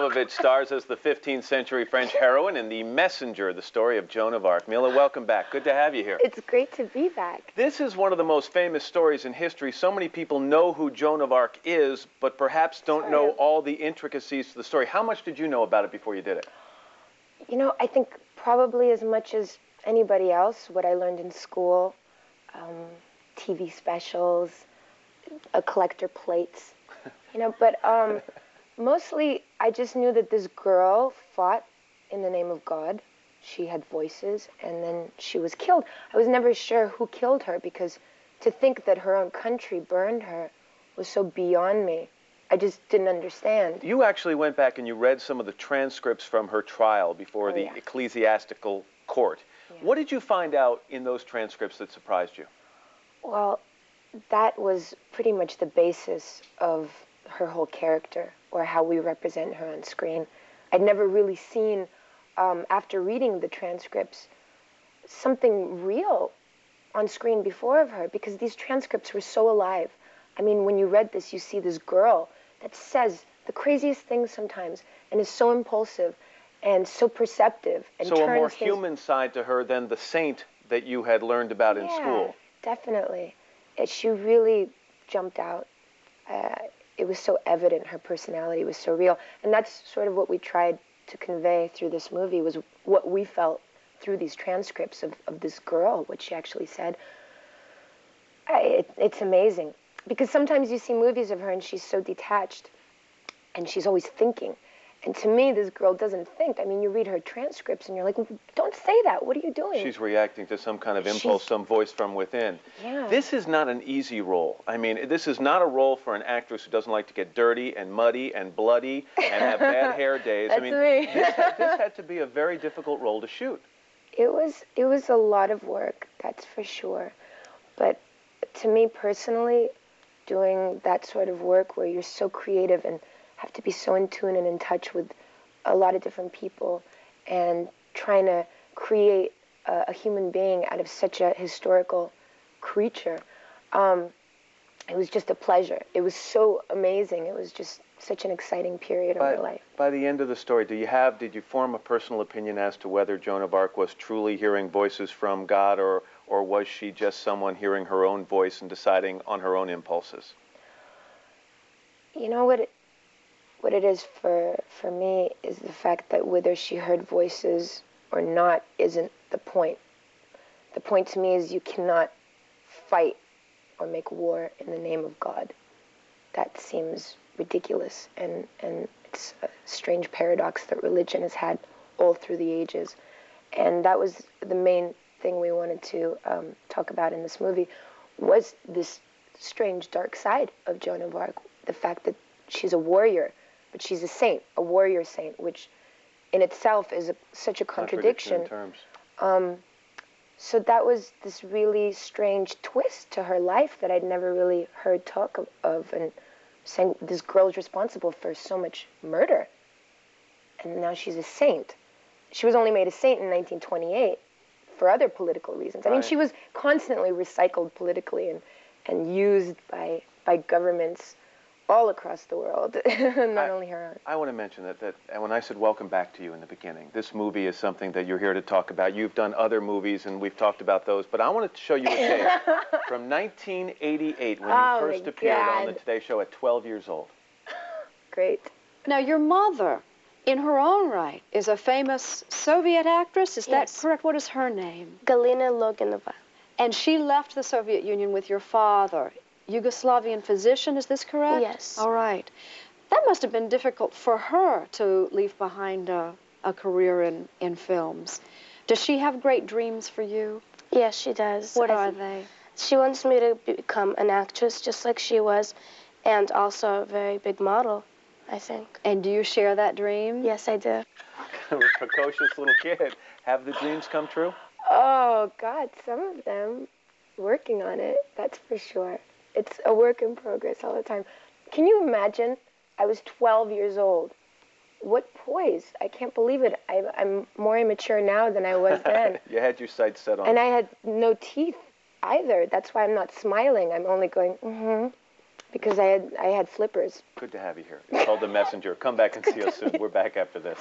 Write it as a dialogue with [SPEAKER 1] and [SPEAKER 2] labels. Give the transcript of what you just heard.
[SPEAKER 1] Jovovich stars as the 15th century French heroine in The Messenger, the story of Joan of Arc. Milla, welcome back. Good to have you here.
[SPEAKER 2] It's great to be back.
[SPEAKER 1] This is one of the most famous stories in history. So many people know who Joan of Arc is, but perhaps don't know all the intricacies to the story. How much did you know about it before you did it?
[SPEAKER 2] You know, I think probably as much as anybody else, what I learned in school, TV specials, collector plates, you know, but mostly I just knew that this girl fought in the name of God. She had voices, and then she was killed. I was never sure who killed her, because to think that her own country burned her was so beyond me. I just didn't understand.
[SPEAKER 1] You actually went back and you read some of the transcripts from her trial before the ecclesiastical court.
[SPEAKER 2] Yeah.
[SPEAKER 1] What did you find out in those transcripts that surprised you?
[SPEAKER 2] Well, that was pretty much the basis of her whole character, or how we represent her on screen. I'd never really seen, after reading the transcripts, something real on screen before of her, because these transcripts were so alive. I mean, when you read this, you see this girl that says the craziest things sometimes, and is so impulsive and so perceptive. And
[SPEAKER 1] so a more human side to her than the saint that you had learned about in school.
[SPEAKER 2] Definitely. She really jumped out. It was so evident. Her personality was so real. And that's sort of what we tried to convey through this movie, was what we felt through these transcripts of this girl, what she actually said. It's amazing. Because sometimes you see movies of her and she's so detached, and she's always thinking. And to me, this girl doesn't think. I mean, you read her transcripts and you're like, don't say that. What are you doing?
[SPEAKER 1] She's reacting to some kind of impulse, some voice from within.
[SPEAKER 2] Yeah.
[SPEAKER 1] This is not an easy role. I mean, this is not a role for an actress who doesn't like to get dirty and muddy and bloody and have bad hair days.
[SPEAKER 2] That's
[SPEAKER 1] I mean,
[SPEAKER 2] me.
[SPEAKER 1] this had to be a very difficult role to shoot.
[SPEAKER 2] It was a lot of work, that's for sure. But to me personally, doing that sort of work where you're so creative and have to be so in tune and in touch with a lot of different people, and trying to create a human being out of such a historical creature, it was just a pleasure. It was so amazing. It was just such an exciting period of my life.
[SPEAKER 1] By the end of the story, did you form a personal opinion as to whether Joan of Arc was truly hearing voices from God, or was she just someone hearing her own voice and deciding on her own impulses?
[SPEAKER 2] You know what it is for me is the fact that whether she heard voices or not isn't the point. The point to me is you cannot fight or make war in the name of God. That seems ridiculous, and it's a strange paradox that religion has had all through the ages. And that was the main thing we wanted to talk about in this movie, was this strange dark side of Joan of Arc. The fact that she's a warrior, but she's a saint, a warrior saint, which in itself is such a contradiction.
[SPEAKER 1] In terms.
[SPEAKER 2] So that was this really strange twist to her life that I'd never really heard talk of, and saying this girl's responsible for so much murder, and now she's a saint. She was only made a saint in 1928 for other political reasons. I mean, she was constantly recycled politically and used by governments all across the world, not only her own.
[SPEAKER 1] I want to mention that when I said welcome back to you in the beginning, this movie is something that you're here to talk about. You've done other movies, and we've talked about those, but I wanted to show you a tape from 1988 when you first appeared on the Today Show at 12 years old.
[SPEAKER 2] Great.
[SPEAKER 3] Now, your mother, in her own right, is a famous Soviet actress. Is that correct? What is her name?
[SPEAKER 4] Galina Loganova.
[SPEAKER 3] And she left the Soviet Union with your father. Yugoslavian physician, is this correct?
[SPEAKER 4] Yes.
[SPEAKER 3] All right. That must have been difficult for her to leave behind a career in films. Does she have great dreams for you?
[SPEAKER 4] Yes, she does.
[SPEAKER 3] What are they?
[SPEAKER 4] She wants me to become an actress just like she was, and also a very big model, I think.
[SPEAKER 3] And do you share that dream?
[SPEAKER 4] Yes, I do.
[SPEAKER 1] A precocious little kid. Have the dreams come true?
[SPEAKER 2] Oh, God, some of them. Working on it, that's for sure. It's a work in progress all the time. Can you imagine? I was 12 years old. What poise. I can't believe it. I'm more immature now than I was then.
[SPEAKER 1] You had your sights set on
[SPEAKER 2] And I had no teeth either. That's why I'm not smiling. I'm only going, Because I had flippers.
[SPEAKER 1] Good to have you here. It's called The Messenger. Come back and see us soon. We're back after this.